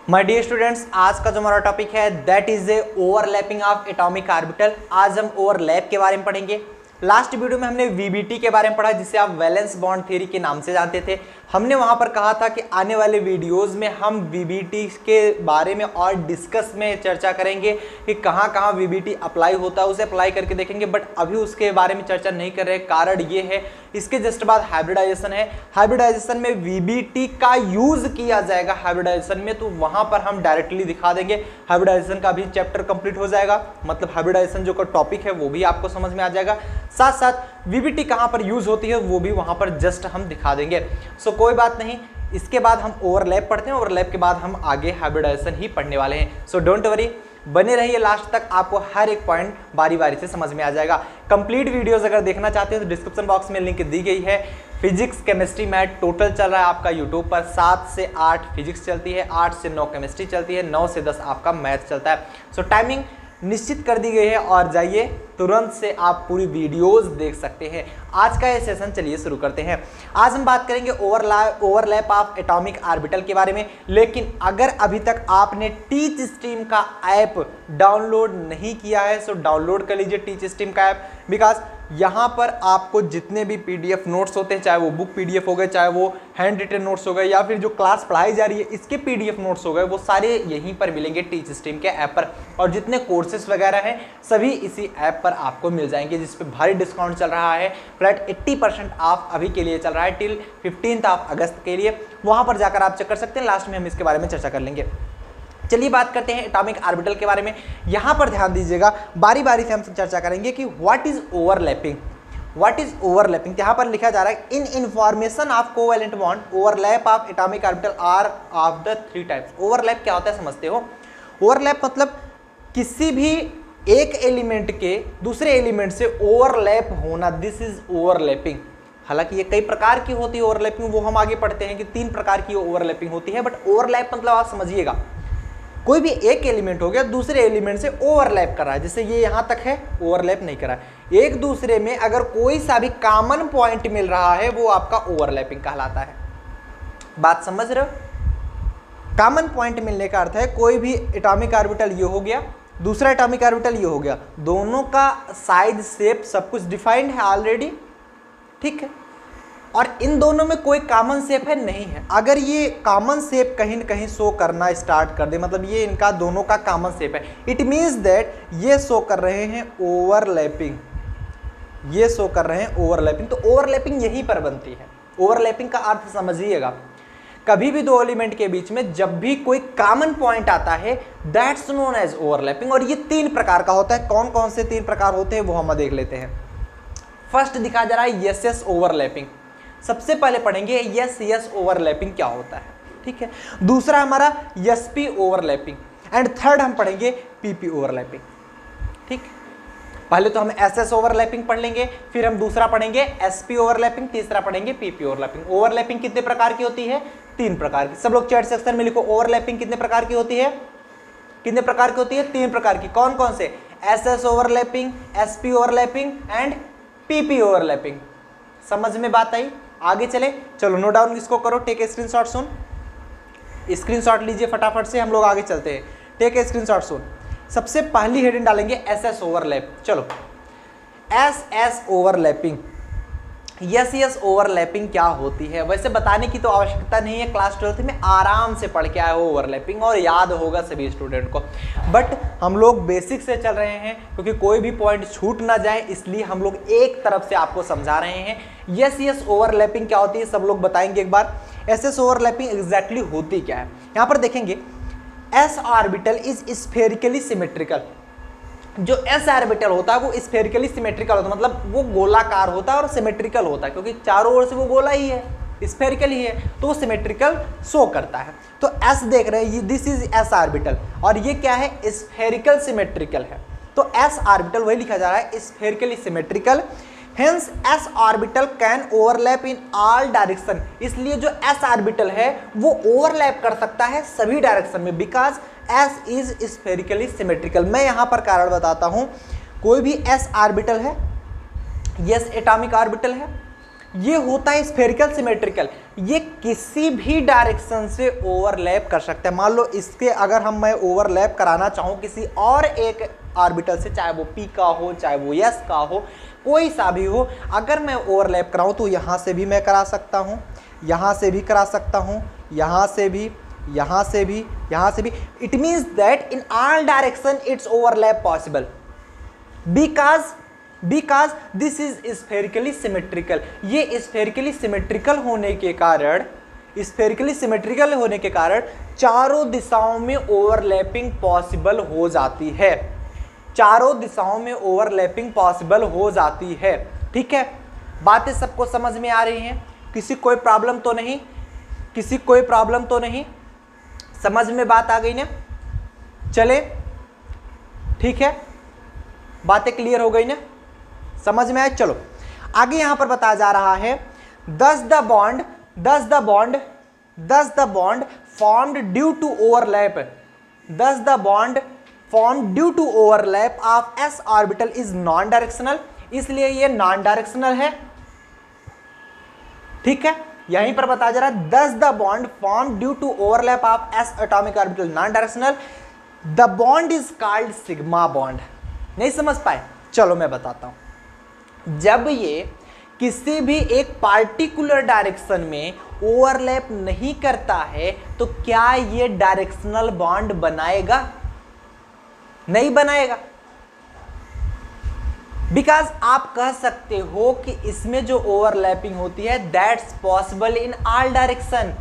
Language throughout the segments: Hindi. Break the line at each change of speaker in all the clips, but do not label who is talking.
माय डियर स्टूडेंट्स, आज का जो हमारा टॉपिक है that is a overlapping of atomic orbital. आज हम ओवरलैप के बारे में पढ़ेंगे। लास्ट वीडियो में हमने वीबीटी के बारे में पढ़ा, जिसे आप वैलेंस बॉन्ड थ्योरी के नाम से जानते थे। हमने वहां पर कहा था कि आने वाले वीडियोस में हम वीबीटी के बारे में और डिस्कस में चर्चा करेंगे कि कहाँ कहाँ वीबीटी अप्लाई होता है, उसे अप्लाई करके देखेंगे। बट अभी उसके बारे में चर्चा नहीं कर रहे। कारण ये है, इसके जस्ट बाद हाइब्रिडाइजेशन है। हाइब्रिडाइजेशन में वीबीटी का यूज किया जाएगा हाइब्रिडाइजेशन में, तो वहां पर हम डायरेक्टली दिखा देंगे। हाइब्रिडाइजेशन का भी चैप्टर कंप्लीट हो जाएगा, मतलब हाइब्रिडाइजेशन जो का टॉपिक है वो भी आपको समझ में आ जाएगा। साथ साथ वीबीटी कहां पर यूज होती है वो भी वहां पर जस्ट हम दिखा देंगे। सो कोई बात नहीं, इसके बाद हम ओवरलैप पढ़ते हैं। ओवरलैप के बाद हम आगे हाइब्रिडाइजेशन ही पढ़ने वाले हैं। सो डोंट वरी, बने रहिए लास्ट तक, आपको हर एक पॉइंट बारी बारी से समझ में आ जाएगा। कंप्लीट वीडियोस अगर देखना चाहते हो तो डिस्क्रिप्शन बॉक्स में लिंक दी गई है। फिजिक्स केमिस्ट्री मैथ टोटल चल रहा है आपका यूट्यूब पर। 7 से 8 फिजिक्स चलती है, 8 से 9 केमिस्ट्री चलती है, 9 से 10 आपका मैथ चलता है। सो टाइमिंग निश्चित कर दी गई है और जाइए तुरंत से आप पूरी वीडियोस देख सकते हैं। आज का ये सेशन चलिए शुरू करते हैं। आज हम बात करेंगे ओवरलैप ऑफ एटॉमिक ऑर्बिटल के बारे में। लेकिन अगर अभी तक आपने टीच स्ट्रीम का ऐप डाउनलोड नहीं किया है सो डाउनलोड कर लीजिए टीच स्ट्रीम का ऐप। बिकॉज यहाँ पर आपको जितने भी पीडीएफ नोट्स होते हैं, चाहे वो बुक पीडीएफ हो गए, चाहे वो हैंड रिटन नोट्स हो गए, या फिर जो क्लास पढ़ाई जा रही है इसके पीडीएफ नोट्स हो गए, वो सारे यहीं पर मिलेंगे टीच स्ट्रीम के ऐप पर। और जितने कोर्सेज वगैरह हैं सभी इसी ऐप पर आपको मिल जाएंगे, जिस पे भारी डिस्काउंट चल रहा है। फ्लैट 80% ऑफ अभी के लिए चल रहा है टिल 15 अगस्त के लिए। वहां पर जाकर आप चेक कर सकते हैं। लास्ट में हम इसके बारे में चर्चा कर लेंगे। चलिए बात करते हैं एटॉमिक ऑर्बिटल के बारे में। यहां पर ध्यान दीजिएगा, बारी बारी से हम चर्चा करेंगे कि what is overlapping. What is overlapping? यहां पर लिखा जा रहा है in information of covalent bond overlap of atomic orbital are of the 3 types. ओवरलैप क्या होता है समझते हो? ओवरलैप मतलब किसी भी एक एलिमेंट के दूसरे एलिमेंट से ओवरलैप होना, दिस इज ओवरलैपिंग। हालांकि ये कई प्रकार की होती है ओवरलैपिंग, वो हम आगे पढ़ते हैं कि 3 प्रकार की ओवरलैपिंग होती है। बट ओवरलैप मतलब आप समझिएगा, कोई भी एक एलिमेंट हो गया दूसरे एलिमेंट से ओवरलैप कर रहा है। जैसे ये यहां तक है, ओवरलैप नहीं कर रहा है। एक दूसरे में अगर कोई सा भी कॉमन पॉइंट मिल रहा है वो आपका ओवरलैपिंग कहलाता है। बात समझ रहे हो? कॉमन पॉइंट मिलने का अर्थ है कोई भी एटॉमिक ऑर्बिटल ये हो गया, दूसरा एटॉमिक ऑर्बिटल ये हो गया, दोनों का साइज शेप सब कुछ डिफाइंड है ऑलरेडी, ठीक है। और इन दोनों में कोई कॉमन शेप है नहीं है। अगर ये कॉमन शेप कहीं न कहीं शो करना स्टार्ट कर दे, मतलब ये इनका दोनों का कॉमन शेप है, इट मीन्स दैट ये शो कर रहे हैं ओवरलैपिंग, ये शो कर रहे हैं ओवरलैपिंग। तो ओवरलैपिंग यहीं पर बनती है। ओवरलैपिंग का अर्थ समझिएगा, कभी भी दो एलिमेंट के बीच में जब भी कोई कॉमन पॉइंट आता है दैट्स नोन एज ओवरलैपिंग। और ये 3 प्रकार का होता है। कौन कौन से 3 प्रकार होते हैं वो हम देख लेते हैं। फर्स्ट दिखा जा रहा है यस यस ओवरलैपिंग। सबसे पहले पढ़ेंगे यस यस ओवरलैपिंग क्या होता है, ठीक है। दूसरा हमारा yes P overlapping and third हम पढ़ेंगे पीपी ओवरलैपिंग, ठीक। पहले तो हम एस एस ओवरलैपिंग पढ़ लेंगे, फिर हम दूसरा पढ़ेंगे एसपी ओवरलैपिंग, तीसरा पढ़ेंगे पीपी ओवरलैपिंग। ओवरलैपिंग कितने प्रकार की होती है? 3 प्रकार की। सब लोग चैट सेक्शन में लिखो ओवरलैपिंग कितने प्रकार की होती है? कितने प्रकार की होती है? 3 प्रकार की। कौन कौन से? S S overlapping, SP overlapping and PP overlapping. समझ में बात आई? आगे चले, चलो नोट डाउन इसको करो, टेक ए स्क्रीनशॉट। सुन, स्क्रीनशॉट लीजिए फटाफट से, हम लोग आगे चलते हैं। Take a screenshot. सुन, सबसे पहली हेडिंग डालेंगे एस एस ओवरलैप। चलो, S S overlapping, yes yes overlapping क्या होती है? वैसे बताने की तो आवश्यकता नहीं है, क्लास 12th में आराम से पढ़ के आए हो ओवरलैपिंग और याद होगा सभी स्टूडेंट को। बट हम लोग बेसिक से चल रहे हैं क्योंकि कोई भी पॉइंट छूट ना जाए, इसलिए हम लोग एक तरफ से आपको समझा रहे हैं। यस यस ओवरलैपिंग क्या होती है सब लोग बताएंगे एक बार। एस एस ओवरलैपिंग एग्जैक्टली होती क्या है? यहाँ पर देखेंगे S orbital is spherically symmetrical. जो एस ऑर्बिटल होता है वो स्फेरिकली सिमेट्रिकल होता है, मतलब वो गोलाकार होता है और सिमेट्रिकल होता है, क्योंकि चारों ओर से वो गोला ही है, स्फेरिकल ही है, तो वो सिमेट्रिकल शो करता है। तो एस देख रहे हैं, दिस इज एस ऑर्बिटल और ये क्या है? स्फेरिकल सिमेट्रिकल है। तो एस ऑर्बिटल वही लिखा जा रहा है, spherically symmetrical. Hence s orbital can overlap in all direction. इसलिए जो s ऑर्बिटल है वो ओवरलैप कर सकता है सभी डायरेक्शन में, because s is spherically symmetrical. मैं यहां पर कारण बताता हूं। कोई भी s ऑर्बिटल है, यस एटॉमिक ऑर्बिटल है, ये होता है स्फेरिकल सिमेट्रिकल, ये किसी भी डायरेक्शन से ओवरलैप कर सकता है। मान लो इसके अगर मैं ओवरलैप कराना चाहूँ किसी और एक ऑर्बिटल से, चाहे वो p का हो चाहे वो s का हो, कोई सा भी हो, अगर मैं ओवरलैप कराऊँ तो यहाँ से भी मैं करा सकता हूँ, यहाँ से भी करा सकता हूँ, यहाँ से भी, यहाँ से भी, यहाँ से भी। It means that in all direction it's overlap possible because this is spherically symmetrical. ये स्फेरिकली सिमेट्रिकल होने के कारण चारों दिशाओं में ओवरलैपिंग पॉसिबल हो जाती है, चारों दिशाओं में ओवरलैपिंग पॉसिबल हो जाती है। ठीक है, बातें सबको समझ में आ रही हैं? किसी कोई प्रॉब्लम तो नहीं? किसी कोई प्रॉब्लम तो नहीं? समझ में बात आ गई ना? चले, ठीक है, बातें क्लियर हो गई ना? समझ में आए? चलो आगे यहां पर बताया जा रहा है thus the bond formed due to overlap of s orbital is non directional, इसलिए ये नॉन डायरेक्शनल है। ठीक है, यहीं पर बताया जा रहा है thus the bond formed due to overlap of s atomic orbital non directional, the bond is called sigma bond। नहीं समझ पाए? चलो मैं बताता हूं। जब ये किसी भी एक पार्टिकुलर डायरेक्शन में ओवरलैप नहीं करता है तो क्या ये डायरेक्शनल बॉन्ड बनाएगा? नहीं बनाएगा। बिकॉज आप कह सकते हो कि इसमें जो ओवरलैपिंग होती है that's possible in all direction,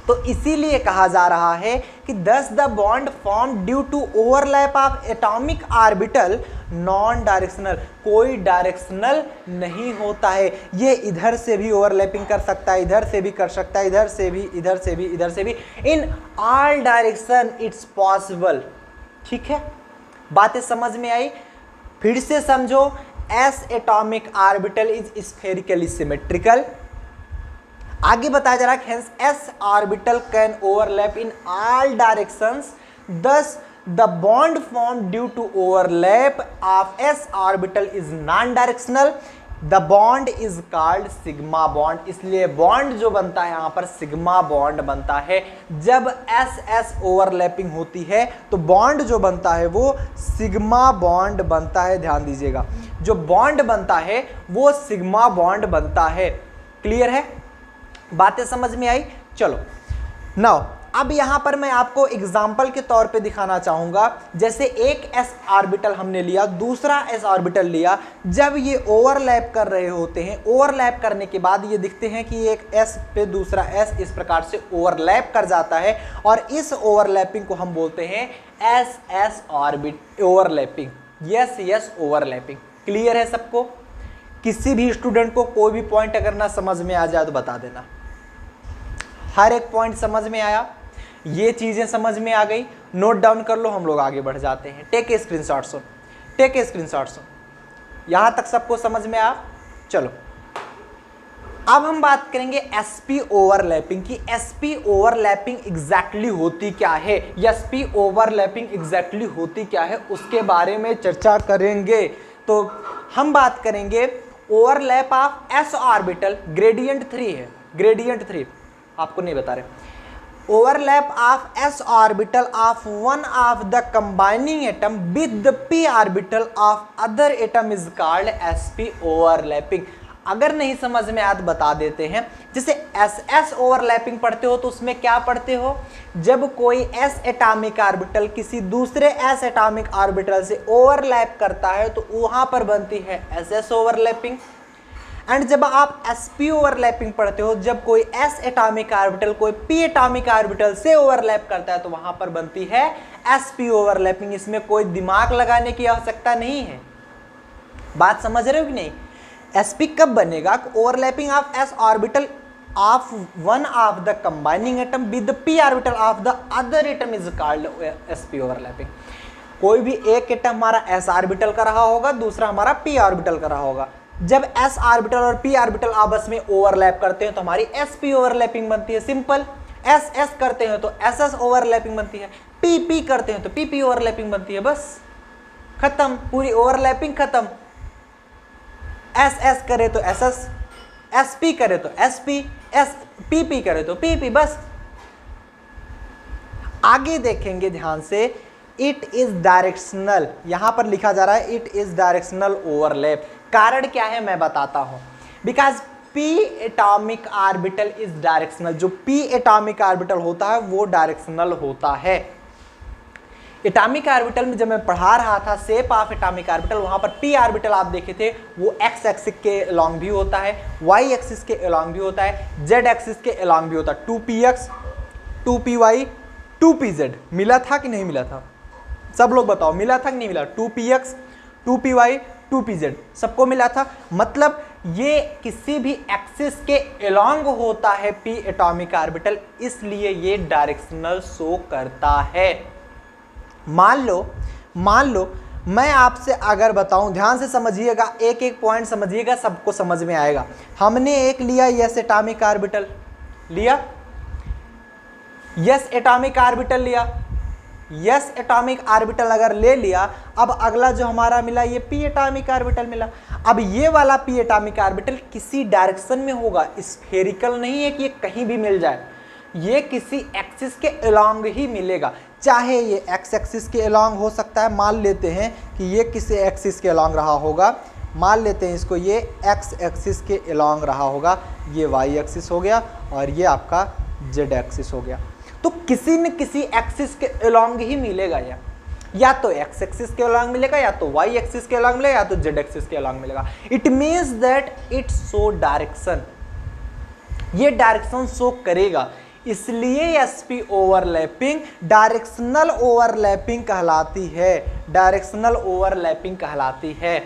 तो इसीलिए कहा जा रहा है कि thus the bond formed due to overlap of atomic orbital non directional, कोई डायरेक्शनल नहीं होता है। ये इधर से भी ओवरलैपिंग कर सकता है, इधर से भी कर सकता है, इधर से भी, इधर से भी, इधर से भी, in all direction it's possible. ठीक है, बातें समझ में आई? फिर से समझो, s atomic orbital is spherically symmetrical. आगे बताया जा रहा है hence s orbital can overlap in all directions, thus the bond formed due to overlap of s orbital is non-directional, the bond is called sigma bond। इसलिए बॉन्ड जो बनता है यहाँ पर सिग्मा बॉन्ड बनता है। जब s s ओवरलैपिंग होती है तो बॉन्ड जो बनता है वो सिग्मा बॉन्ड बनता है। ध्यान दीजिएगा, जो बॉन्ड बनता है वो सिग्मा बॉन्ड बनता है। क्लियर है? बातें समझ में आई? चलो नाउ अब यहां पर मैं आपको एग्जाम्पल के तौर पे दिखाना चाहूंगा। जैसे एक s ऑर्बिटल हमने लिया, दूसरा s ऑर्बिटल लिया, जब ये ओवरलैप कर रहे होते हैं, ओवरलैप करने के बाद ये दिखते हैं कि एक s पे दूसरा s इस प्रकार से ओवरलैप कर जाता है और इस ओवरलैपिंग को हम बोलते हैं s s orbit overlapping, yes yes overlapping. Clear है सबको? किसी भी स्टूडेंट को कोई भी पॉइंट अगर ना समझ में आ जाए तो बता देना। हर एक पॉइंट समझ में आया? ये चीजें समझ में आ गई? नोट डाउन कर लो, हम लोग आगे बढ़ जाते हैं। Take a screenshot soon, take a screenshot soon. यहां तक सबको समझ में आया? चलो अब हम बात करेंगे एसपी ओवरलैपिंग की। एसपी ओवरलैपिंग एग्जैक्टली होती क्या है, एसपी ओवरलैपिंग एग्जैक्टली होती क्या है, उसके बारे में चर्चा करेंगे। तो हम बात करेंगे overlap of S orbital, gradient 3 है, ग्रेडियंट 3 आपको नहीं बता रहे। Overlap of s orbital of one of the combining atom with the p orbital of other atom is called sp overlapping. अगर नहीं समझ में आया तो बता देते हैं। जैसे s ओवरलैपिंग पढ़ते हो तो उसमें क्या पढ़ते हो? जब कोई s एटॉमिक ऑर्बिटल किसी दूसरे s एटॉमिक ऑर्बिटल से ओवरलैप करता है तो वहां पर बनती है ss ओवरलैपिंग। एंड जब आप sp ओवरलैपिंग पढ़ते हो, जब कोई s एटॉमिक ऑर्बिटल कोई p एटॉमिक ऑर्बिटल से ओवरलैप करता है तो वहां पर बनती है sp ओवरलैपिंग। इसमें कोई दिमाग लगाने की आवश्यकता नहीं है। बात समझ रहे हो कि नहीं? sp कब बनेगा? Overlapping of s orbital of one of the combining atom with the p orbital of the other atom is called sp overlapping. कोई भी एक एटम हमारा s ऑर्बिटल का रहा होगा, दूसरा हमारा p ऑर्बिटल का रहा होगा। जब s ऑर्बिटल और p ऑर्बिटल आपस में ओवरलैप करते हैं तो हमारी sp ओवरलैपिंग बनती है। सिंपल। s s करते हैं तो ss ओवरलैपिंग बनती है, p p करते हैं तो pp ओवरलैपिंग बनती है। बस खत्म, पूरी ओवरलैपिंग खत्म। s s करे तो ss, sp करे तो sp, pp करे तो pp, बस। आगे देखेंगे ध्यान से, इट इज डायरेक्शनल, यहां पर लिखा जा रहा है इट इज डायरेक्शनल ओवरलैप। कारण क्या है मैं बताता हूं, because p atomic orbital is directional, जो p एटॉमिक ऑर्बिटल होता है वो डायरेक्शनल होता है। एटॉमिक ऑर्बिटल में जब मैं पढ़ा रहा था शेप ऑफ एटॉमिक ऑर्बिटल, वहां पर p ऑर्बिटल आप देखे थे वो x एक्सिस के अलोंग भी होता है, y एक्सिस के अलोंग भी होता है, z एक्सिस के अलोंग भी होता है। 2px 2py 2pz मिला था कि नहीं मिला था, सब लोग बताओ, मिला था कि नहीं मिला? 2px 2py 2pz सबको मिला था। मतलब ये किसी भी एक्सिस के अलोंग होता है p एटॉमिक ऑर्बिटल, इसलिए ये डायरेक्शनल शो करता है। मान लो मैं आपसे अगर बताऊं, ध्यान से समझिएगा, एक एक पॉइंट समझिएगा, सबको समझ में आएगा। हमने एक लिया यस एटॉमिक ऑर्बिटल, लिया यस एटॉमिक ऑर्बिटल लिया, यस एटॉमिक ऑर्बिटल अगर ले लिया, अब अगला जो हमारा मिला ये p एटॉमिक ऑर्बिटल मिला। अब ये वाला p एटॉमिक ऑर्बिटल किसी डायरेक्शन में होगा, स्फेरिकल नहीं है कि ये कहीं भी मिल जाए, ये किसी एक्सिस के अलोंग ही मिलेगा। चाहे ये एक्स एक्सिस के अलोंग हो सकता है, मान लेते हैं कि ये किसी एक्सिस के अलोंग रहा होगा, मान लेते हैं इसको ये एक्स एक्सिस के अलोंग रहा होगा, ये वाई एक्सिस हो गया और ये आपका जेड एक्सिस हो गया। तो किसी न किसी एक्सिस के अलोंग ही मिलेगा, या तो एक्स एक्सिस के अलोंग मिलेगा, या तो वाई एक्सिस के अलोंग मिलेगा, या तो जेड एक्सिस के अलोंग मिलेगा। It means that it show direction, ये डायरेक्शन शो करेगा, इसलिए एसपी ओवरलैपिंग डायरेक्शनल ओवरलैपिंग कहलाती है, डायरेक्शनल ओवरलैपिंग कहलाती है।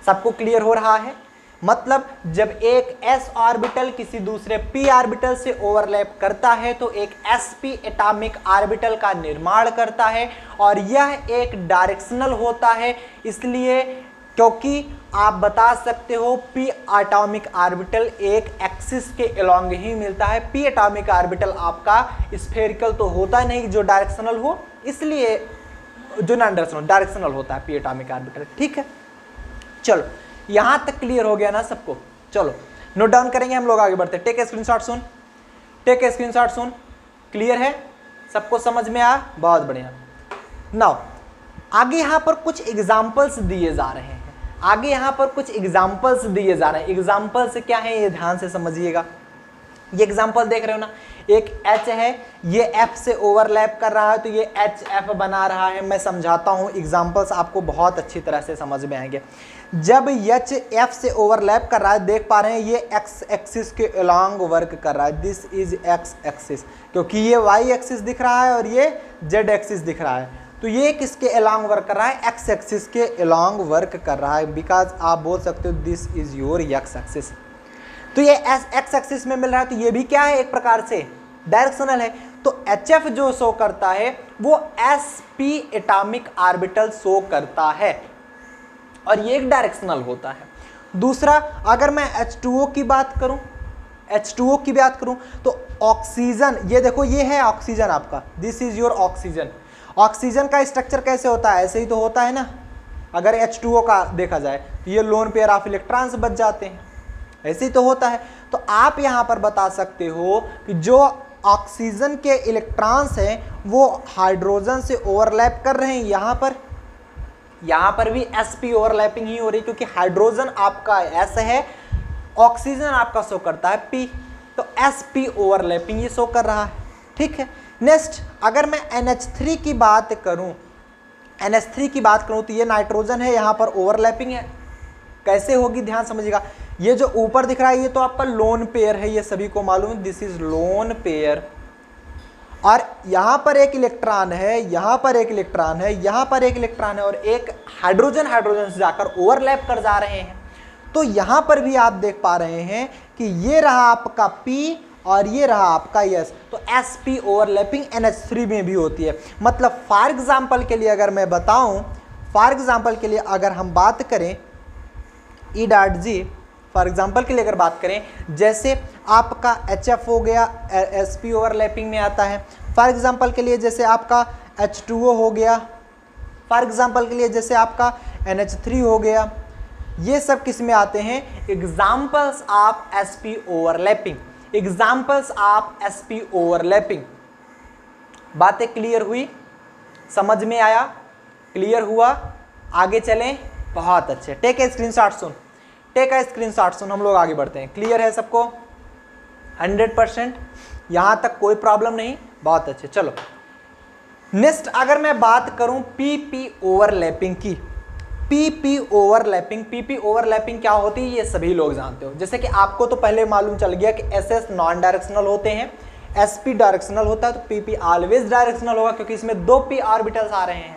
सबको क्लियर हो रहा है? मतलब जब एक s ऑर्बिटल किसी दूसरे p ऑर्बिटल से ओवरलैप करता है तो एक sp एटॉमिक ऑर्बिटल का निर्माण करता है, और यह एक डायरेक्शनल होता है, इसलिए क्योंकि आप बता सकते हो p एटॉमिक ऑर्बिटल एक एक्सिस के अलोंग ही मिलता है। p एटॉमिक ऑर्बिटल आपका स्फेरिकल तो होता नहीं जो डायरेक्शनल हो, इसलिए जो नॉन डायरेक्शनल होता है p एटॉमिक ऑर्बिटल। ठीक है, चलो यहां तक क्लियर हो गया ना सबको? चलो नोट डाउन करेंगे, हम लोग आगे बढ़ते। Take a screenshot soon, take a screenshot सुन। क्लियर है? सबको समझ में आया? बहुत बढ़िया। नाउ आगे यहां पर कुछ एग्जांपल्स दिए जा रहे हैं, आगे यहां पर कुछ एग्जांपल्स दिए जा रहे हैं। एग्जांपल्स क्या है ये ध्यान से समझिएगा। ये एग्जांपल देख रहे हो ना, एक H है, ये F से ओवरलैप कर रहा है तो ये HF बना रहा है। मैं समझाता हूँ, एग्जांपल्स आपको बहुत अच्छी तरह से समझ में आएंगे। जब H F से ओवरलैप कर रहा है, देख पा रहे हैं ये X एक्सिस के अलोंग वर्क कर रहा है, दिस इज X एक्सिस, क्योंकि ये Y एक्सिस दिख रहा है और ये Z एक्सिस दिख रहा है, तो ये किसके अलोंग वर्क कर रहा है? X एक्सिस के अलोंग वर्क कर रहा है। बिकॉज आप बोल सकते हो this is your X axis, तो ये X एक्सिस में मिल रहा है, तो ये भी क्या है? एक प्रकार से डायरेक्शनल है। तो HF जो शो करता है वो sp एटॉमिक ऑर्बिटल शो करता है, और ये एक डायरेक्शनल होता है। दूसरा, अगर मैं H2O की बात करूं, H2O की बात करूं तो ऑक्सीजन, ये देखो ये है ऑक्सीजन आपका, this is your oxygen. Oxygen का स्ट्रक्चर कैसे होता है? ऐसे ही तो होता है ना। अगर H2O का देखा जाए तो ये लोन पेयर ऑफ इलेक्ट्रॉन्स बच जाते हैं, ऐसे ही तो होता है। तो आप यहां पर बता सकते हो कि जो ऑक्सीजन के इलेक्ट्रॉन्स हैं वो हाइड्रोजन से ओवरलैप कर रहे हैं। यहां पर भी sp ओवरलैपिंग ही हो रही है, क्योंकि हाइड्रोजन आपका s है, ऑक्सीजन आपका शो करता है p, तो sp ओवरलैपिंग ये शो कर रहा है। ठीक है, नेक्स्ट अगर मैं NH3 की बात करूं, NH3 की बात करूं तो ये नाइट्रोजन है, यहां पर ओवरलैपिंग है। कैसे होगी ध्यान समझिएगा। ये जो ऊपर दिख रहा है ये तो आपका लोन पेयर है, ये सभी को मालूम है, दिस इज लोन पेयर, और यहां पर एक इलेक्ट्रॉन है, यहां पर एक इलेक्ट्रॉन है, यहां पर एक इलेक्ट्रॉन है, और एक हाइड्रोजन से जाकर ओवरलैप कर जा रहे हैं। तो यहां पर भी आप देख पा रहे हैं कि ये रहा आपका P और ये रहा आपका S, तो sp ओवरलैपिंग NH3 में भी होती है। मतलब फॉर एग्जाम्पल के लिए अगर मैं बताऊं, फॉर एग्जाम्पल के लिए अगर हम बात करें E.G, फॉर एग्जाम्पल के लिए अगर बात करें, जैसे आपका HF हो गया sp ओवरलैपिंग में आता है। फॉर एग्जाम्पल के लिए जैसे आपका H2O हो गया, फॉर एग्जाम्पल के लिए जैसे आपका NH3 हो गया, ये सब किस में आते हैं? Examples of sp overlapping, examples of sp overlapping. बातें क्लियर हुई, समझ में आया, क्लियर हुआ? आगे चलें, बहुत अच्छे। Take a screenshot soon, take a screenshot soon, हम लोग आगे बढ़ते हैं। क्लियर है सबको? 100%? यहां तक कोई प्रॉब्लम नहीं? बहुत अच्छे। चलो नेक्स्ट, अगर मैं बात करूं पीपी ओवरलैपिंग की, पीपी ओवरलैपिंग, पीपी ओवरलैपिंग क्या होती है ये सभी लोग जानते हो। जैसे कि आपको तो पहले मालूम चल गया कि एसएस नॉन डायरेक्शनल होते हैं, एसपी डायरेक्शनल होता है, तो पीपी ऑलवेज डायरेक्शनल होगा क्योंकि इसमें 2 p ऑर्बिटल्स आ रहे हैं।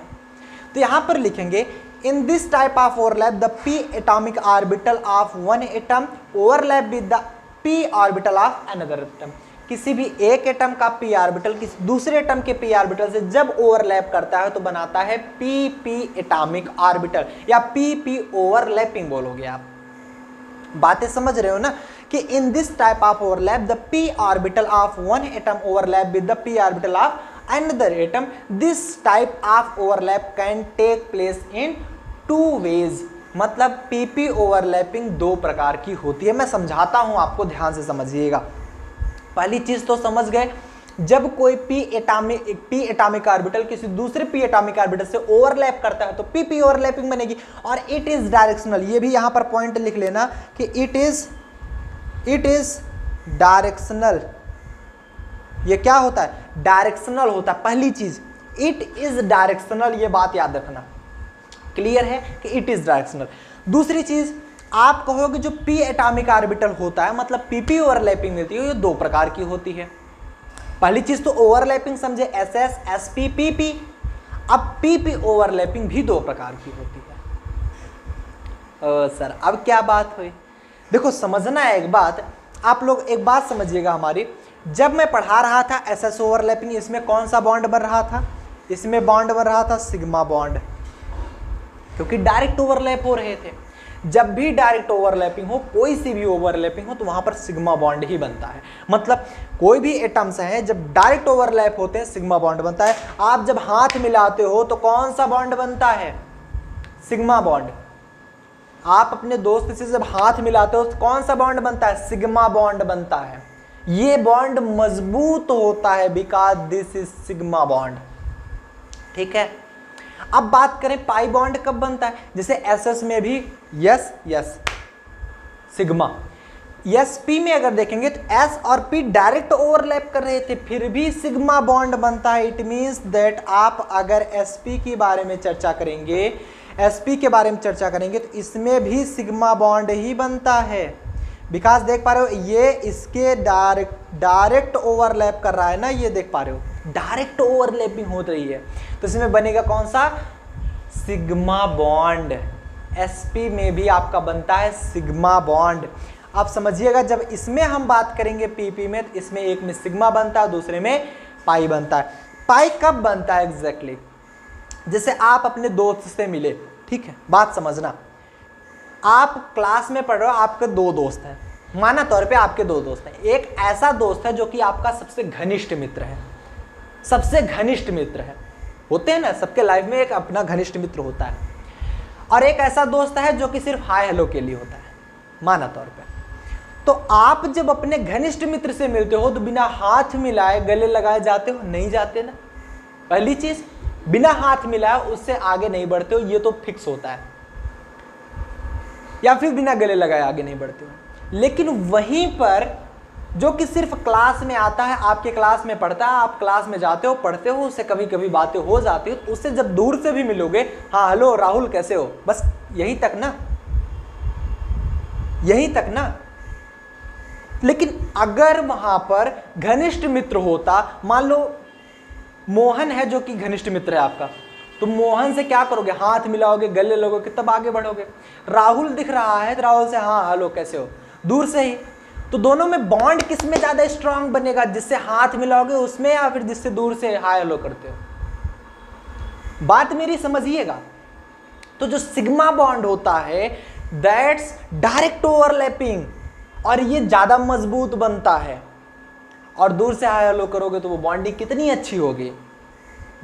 तो यहां पर लिखेंगे इन this type of overlap the p atomic orbital of one atom overlap with the p orbital of another atom. किसी भी एक एटम का p ऑर्बिटल किसी दूसरे एटम के p ऑर्बिटल से जब ओवरलैप करता है तो बनाता है pp एटॉमिक ऑर्बिटल या pp ओवरलैपिंग बोलोगे आप। बातें समझ रहे हो ना कि in this type of overlap the p orbital of one atom overlap with the p orbital of another atom. This type of overlap can take place in 2 ways। मतलब pp ओवरलैपिंग 2 प्रकार की होती है। मैं समझाता हूं आपको, ध्यान से समझिएगा। पहली चीज तो समझ गए, जब कोई p एटॉमिक ऑर्बिटल किसी दूसरे p एटॉमिक ऑर्बिटल से ओवरलैप करता है तो pp ओवरलैपिंग बनेगी। और इट इज डायरेक्शनल, ये भी यहां पर पॉइंट लिख लेना कि इट इज डायरेक्शनल। ये क्या होता है? डायरेक्शनल होता है। पहली चीज इट इज डायरेक्शनल, ये बात याद रखना। क्लियर है कि इट इज डायरेक्शनल। दूसरी चीज आप कहोगे जो p एटॉमिक ऑर्बिटल होता है मतलब pp ओवरलैपिंग होती है, ये 2 प्रकार की होती है। पहली चीज तो ओवरलैपिंग समझे, ss sp pp। अब pp ओवरलैपिंग भी 2 प्रकार की होती है। सर अब क्या बात हुई? देखो समझना है एक बात, आप लोग एक बात समझिएगा हमारी। जब मैं पढ़ा रहा था ss ओवरलैपिंग, इसमें कौन सा बॉन्ड बन रहा था? इसमें बॉन्ड बन रहा था सिग्मा बॉन्ड, क्योंकि डायरेक्ट ओवरलैप हो रहे थे। जब भी डायरेक्ट ओवरलैपिंग हो, कोई सी भी ओवरलैपिंग हो, तो वहां पर सिग्मा बॉन्ड ही बनता है। मतलब कोई भी एटम्स हैं जब डायरेक्ट ओवरलैप होते हैं सिग्मा बॉन्ड बनता है। आप जब हाथ मिलाते हो तो कौन सा बॉन्ड बनता है? Sigma bond. आप अपने दोस्त से जब हाथ मिलाते हो तो कौन सा बॉन्ड बनता है? सिग्मा बॉन्ड बनता है। ये बॉन्ड मजबूत होता है because this is sigma bond. ठीक है, अब बात करें पाई बॉन्ड कब बनता है? जैसे एसएस में भी यस सिग्मा, यस पी में अगर देखेंगे तो एस और पी डायरेक्ट ओवरलैप कर रहे थे, फिर भी सिग्मा बॉन्ड बनता है। इट मींस दैट आप अगर एसपी के बारे में चर्चा करेंगे, एसपी के बारे में चर्चा करेंगे तो इसमें भी सिग्मा बॉन्ड ही बनता है। बिकॉज देख पा रहे हो ये इसके डायरेक्ट ओवरलैप कर रहा है ना, ये देख पा रहे हो डायरेक्ट ओवरलैपिंग हो रही है, तो इसमें बनेगा कौन सा? Sigma bond. sp में भी आपका बनता है सिग्मा बॉन्ड। आप समझिएगा जब इसमें हम बात करेंगे pp में, तो इसमें एक में सिग्मा बनता है, दूसरे में पाई बनता है। पाई कब बनता है एग्जैक्टली? जैसे आप अपने दोस्त से मिले, ठीक है, बात समझना। आप क्लास में पढ़ रहे हो, आपके 2 दोस्त हैं, माना तौर पे आपके 2 दोस्त हैं। एक ऐसा दोस्त है जो कि आपका सबसे घनिष्ठ मित्र है, सबसे घनिष्ठ मित्र है, होते हैं ना सबके लाइफ में एक अपना घनिष्ठ मित्र होता है। और एक ऐसा दोस्त है जो कि सिर्फ हाय हेलो के लिए होता है, माना तौर पे। तो आप जब अपने घनिष्ठ मित्र से मिलते हो तो बिना हाथ मिलाए गले लगाए जाते हो? नहीं जाते ना। पहली चीज, बिना हाथ मिलाए उससे आगे नहीं बढ़ते हो, ये तो फिक्स होता है। या फिर बिना गले लगाए आगे नहीं बढ़ते हो। लेकिन वहीं पर जो कि सिर्फ क्लास में आता है, आपके क्लास में पढ़ता है, आप क्लास में जाते हो, पढ़ते हो, उससे कभी कभी बातें हो जाती है, तो उससे जब दूर से भी मिलोगे, हाँ हेलो राहुल कैसे हो, बस यहीं तक ना, यहीं तक ना। लेकिन अगर वहां पर घनिष्ठ मित्र होता, मान लो मोहन है जो कि घनिष्ठ मित्र है आपका, तो मोहन से क्या करोगे? हाथ मिलाओगे, गले लगोगे, तब आगे बढ़ोगे। राहुल दिख रहा है तो राहुल से हाँ हेलो कैसे हो, दूर से ही। तो दोनों में बॉन्ड किस में ज्यादा स्ट्रांग बनेगा? जिससे हाथ मिलाओगे उसमें, या फिर जिससे दूर से हाय हेलो करते हो? बात मेरी समझिएगा। तो जो सिग्मा बॉन्ड होता है दैट्स डायरेक्ट ओवरलैपिंग, और ये ज्यादा मजबूत बनता है। और दूर से हाय हेलो करोगे तो वो बॉन्डिंग कितनी अच्छी होगी।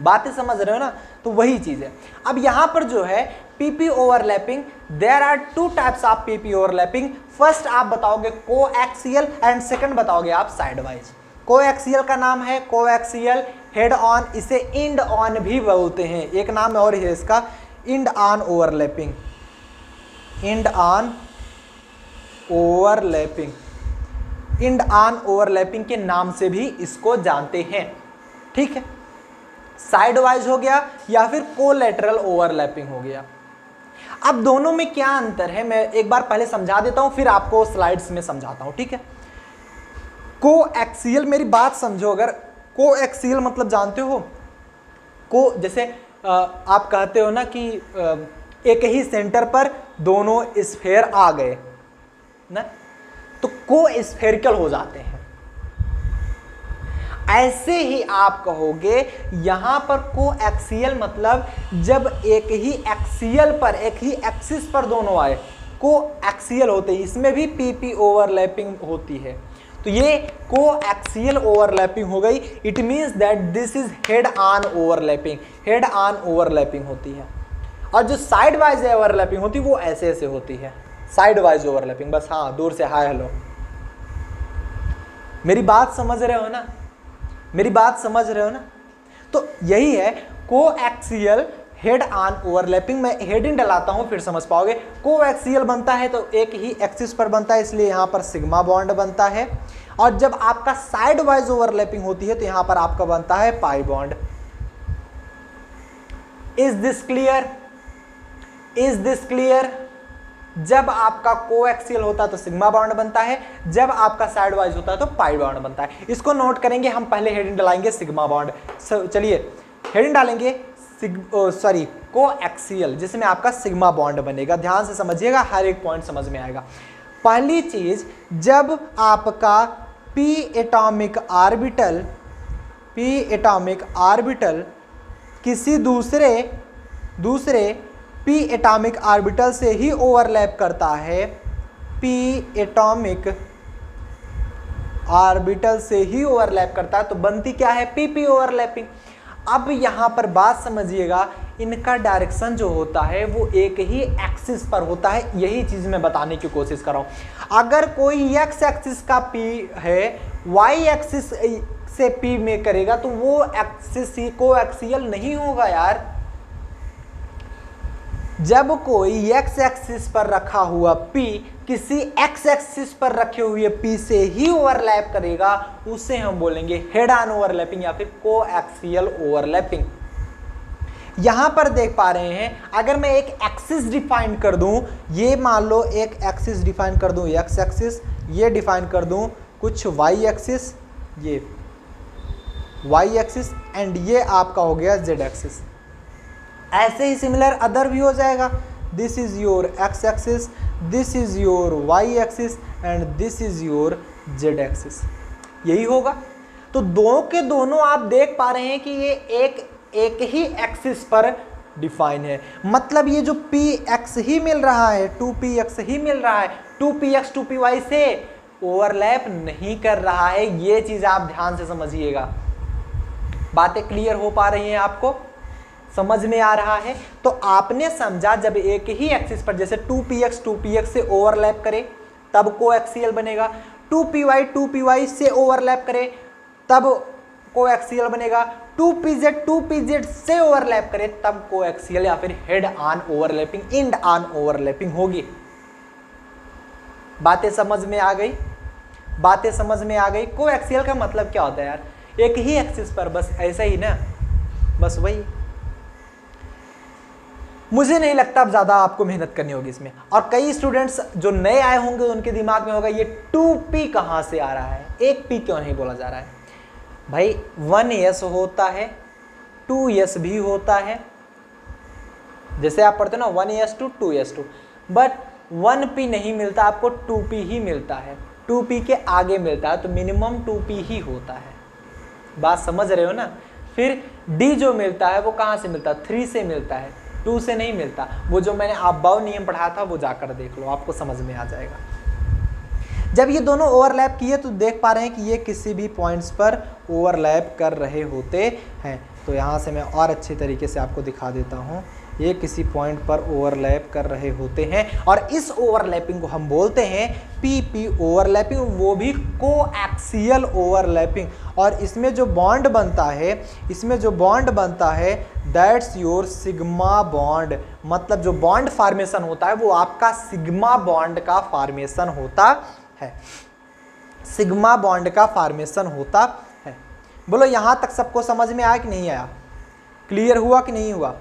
बातें समझ रहे हो ना? तो वही चीज है। अब यहां पर जो है PP overlapping, there are two types of PP overlapping. First आप बताओगे कोएक्सियल एंड सेकंड बताओगे आप साइड वाइज। कोएक्सियल का नाम है कोएक्सियल हेड ऑन, इसे इंड ऑन भी बोलते हैं, एक नाम और है इसका end on overlapping, end on overlapping, end on overlapping के नाम से भी इसको जानते हैं, ठीक है। साइड वाइज हो गया या फिर कोलैटरल ओवरलैपिंग हो गया। अब दोनों में क्या अंतर है मैं एक बार पहले समझा देता हूं, फिर आपको स्लाइड्स में समझाता हूं, ठीक है। कोएक्सियल, मेरी बात समझो, अगर कोएक्सियल मतलब जानते हो, को जैसे आप कहते हो ना कि एक ही सेंटर पर दोनों स्फेयर आ गए ना, तो को-स्फेरिकल हो जाते हैं। ऐसे ही आप कहोगे यहां पर कोएक्सियल मतलब जब एक ही एक्सियल पर, एक ही एक्सिस पर दोनों आए, कोएक्सियल होते हैं। इसमें भी पीपी ओवरलैपिंग होती है, तो ये कोएक्सियल ओवरलैपिंग हो गई। It means that this is head on overlapping, head on overlapping होती है। और जो साइड वाइज ओवरलैपिंग होती है वो ऐसे ऐसे होती है, साइड वाइज ओवरलैपिंग, बस हाँ दूर से हाय हेलो। मेरी बात समझ रहे हो ना, मेरी बात समझ रहे हो ना। तो यही है कोएक्सियल हेड ऑन ओवरलैपिंग। मैं हेडिंग डलाता हूं फिर समझ पाओगे। कोएक्सियल बनता है तो एक ही एक्सिस पर बनता है, इसलिए यहां पर सिग्मा बॉन्ड बनता है। और जब आपका साइड वाइज ओवरलैपिंग होती है तो यहां पर आपका बनता है pi bond. Is this clear? Is this clear? जब आपका कोएक्सियल होता है तो सिग्मा बॉन्ड बनता है, जब आपका साइड वाइज होता है तो पाई बॉन्ड बनता है। इसको नोट करेंगे हम, पहले हेडिंग डालेंगे सिग्मा बॉन्ड। चलिए हेडिंग डालेंगे कोएक्सियल, जिसमें आपका सिग्मा बॉन्ड बनेगा। ध्यान से समझिएगा, हर एक पॉइंट समझ में आएगा। पहली चीज, जब आपका पी एटॉमिक ऑर्बिटल किसी दूसरे पी एटॉमिक ऑर्बिटल से ही ओवरलैप करता है, पी एटॉमिक ऑर्बिटल से ही ओवरलैप करता है, तो बनती क्या है? PP overlapping. अब यहां पर बात समझिएगा, इनका डायरेक्शन जो होता है वो एक ही एक्सिस पर होता है। यही चीज मैं बताने की कोशिश कर रहा हूं। अगर कोई एक्स एक्सिस का पी है, वाई एक्सिस से पी में करेगा तो वो एक्सिस कोएक्सियल नहीं होगा यार। जब कोई एक्स एक्सिस पर रखा हुआ P किसी एक्स एक्सिस पर रखे हुए P से ही ओवरलैप करेगा, उसे हम बोलेंगे हेड ऑन ओवरलैपिंग या फिर कोएक्सियल ओवरलैपिंग। यहां पर देख पा रहे हैं, अगर मैं एक एक्सिस डिफाइन कर दूं, ये मान लो एक एक्सिस डिफाइन कर दूं, एक्स एक्सिस, ये डिफाइन कर दूं कुछ वाई एक्सिस, ये वाई एक्सिस, एंड ये आपका हो गया जेड एक्सिस। ऐसे ही सिमिलर अदर भी हो जाएगा। This is your X axis, this is your Y axis and this is your Z axis, यही होगा। तो दोनों के दोनों आप देख पा रहे हैं कि ये एक ही एक्सिस पर डिफाइन है। मतलब ये जो पी एक्स ही मिल रहा है, 2px ही मिल रहा है, 2px 2py से ओवरलैप नहीं कर रहा है। ये चीज आप ध्यान से समझिएगा। बातें क्लियर हो पा रही हैं आपको? समझ में आ रहा है? तो आपने समझा, जब एक ही एक्सिस पर जैसे 2px से ओवरलैप करे तब कोएक्सियल बनेगा, 2py से ओवरलैप करे तब कोएक्सियल बनेगा, 2pz से ओवरलैप करे तब कोएक्सियल या फिर head on overlapping, end on overlapping होगी। बातें समझ में आ गई? बातें समझ में आ गई? कोएक्सियल का मतलब क्या होता है यार? एक ही एक्सिस पर, बस ऐसा ही ना, बस वही। मुझे नहीं लगता अब ज़्यादा आपको मेहनत करनी होगी इसमें। और कई स्टूडेंट्स जो नए आए होंगे उनके दिमाग में होगा ये 2p कहाँ से आ रहा है, एक p क्यों नहीं बोला जा रहा है? भाई 1s होता है, 2s भी होता है, जैसे आप पढ़ते हो ना 1s2 2s2, बट 1p नहीं मिलता आपको, 2p ही मिलता है। 2p के आगे मिलता है तो मिनिमम 2p ही होता है। बात समझ रहे हो ना? फिर d जो मिलता है वो कहाँ से मिलता है? 3 से मिलता है, 2 से नहीं मिलता। वो जो मैंने अबाव नियम पढ़ाया था वो जाकर देख लो, आपको समझ में आ जाएगा। जब ये दोनों ओवरलैप किए तो देख पा रहे हैं कि ये किसी भी पॉइंट्स पर ओवरलैप कर रहे होते हैं। तो यहाँ से मैं और अच्छे तरीके से आपको दिखा देता हूँ। ये किसी पॉइंट पर ओवरलैप कर रहे होते हैं और इस ओवरलैपिंग को हम बोलते हैं पीपी ओवरलैपिंग, वो भी कोएक्सियल ओवरलैपिंग। और इसमें जो बॉन्ड बनता है, इसमें जो बॉन्ड बनता है दैट्स योर सिग्मा बॉन्ड। मतलब जो बॉन्ड फॉर्मेशन होता है वो आपका सिग्मा बॉन्ड का फॉर्मेशन होता है, सिग्मा बॉन्ड का फॉर्मेशन होता है। बोलो यहां तक सबको समझ में आया कि नहीं आया, क्लियर हुआ कि नहीं हुआ?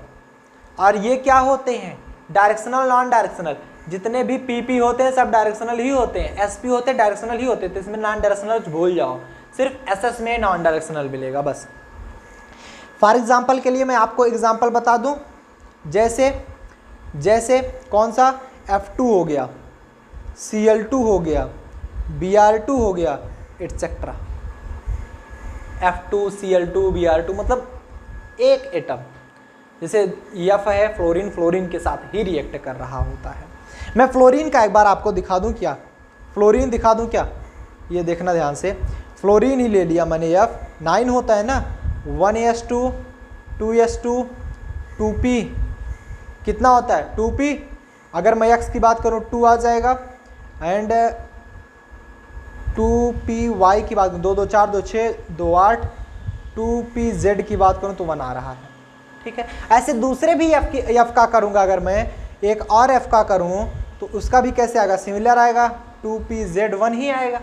और ये क्या होते हैं? Directional non directional. जितने भी पीपी होते हैं सब डायरेक्शनल ही होते हैं, एसपी होते हैं डायरेक्शनल ही होते हैं, तो इसमें नॉन डायरेक्शनल भूल जाओ, सिर्फ एसएस में नॉन डायरेक्शनल मिलेगा बस। फॉर एग्जांपल के लिए मैं आपको एग्जांपल बता दूं, जैसे कौन सा F2 हो गया, Cl2 हो गया, Br2 हो गया, एटसेट्रा। F2 Cl2 Br2 मतलब एक एटम, जैसे F है फ्लोरीन, फ्लोरीन के साथ ही रिएक्ट कर रहा होता है। मैं फ्लोरीन का एक बार आपको दिखा दूं क्या, फ्लोरीन दिखा दूं क्या? ये देखना ध्यान से, फ्लोरीन ही ले लिया मैंने, F9 होता है ना, 1s2 2s2 2p कितना होता है 2p। अगर मैं x की बात करूं 2 आ जाएगा, एंड 2py की बात करूं 2 2 4 2 6 2 8, 2pz की बात करूं तो 1 आ रहा है, ठीक है। ऐसे दूसरे भी f का करूंगा, अगर मैं एक और f का करूं तो उसका भी कैसे आएगा, सिमिलर आएगा, 2pz1 ही आएगा।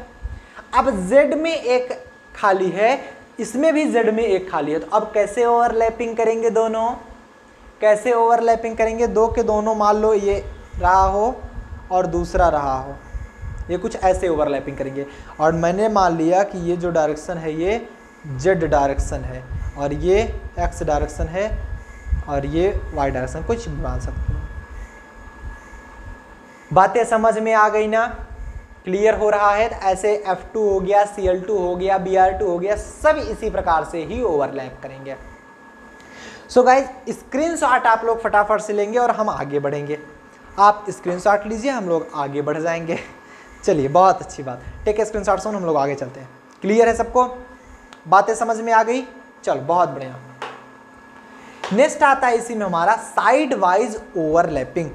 अब z में एक खाली है, इसमें भी z में एक खाली है, तो अब कैसे ओवरलैपिंग करेंगे दोनों, कैसे ओवरलैपिंग करेंगे? दो के दोनों मान लो ये रहा हो और दूसरा रहा हो, ये कुछ ऐसे ओवरलैपिंग करेंगे। और मैंने मान लिया कि ये जो डायरेक्शन है ये z डायरेक्शन है और ये x डायरेक्शन है और ये y डायरेक्शन, कुछ भी मान सकते हो। बातें समझ में आ गई ना, क्लियर हो रहा है? ऐसे F2 हो गया, Cl2 हो गया, Br2 हो गया, सब इसी प्रकार से ही ओवरलैप करेंगे। सो गाइज स्क्रीनशॉट आप लोग फटाफट से लेंगे और हम आगे बढ़ेंगे। आप स्क्रीनशॉट लीजिए, हम लोग आगे बढ़ जाएंगे। चलिए बहुत अच्छी बात, टेक स्क्रीनशॉट से हम लोग आगे चलते हैं। क्लियर है सबको, बातें समझ में आ गई? चल बहुत बढ़िया। नेक्स्ट आता है इसी में हमारा side wise overlapping.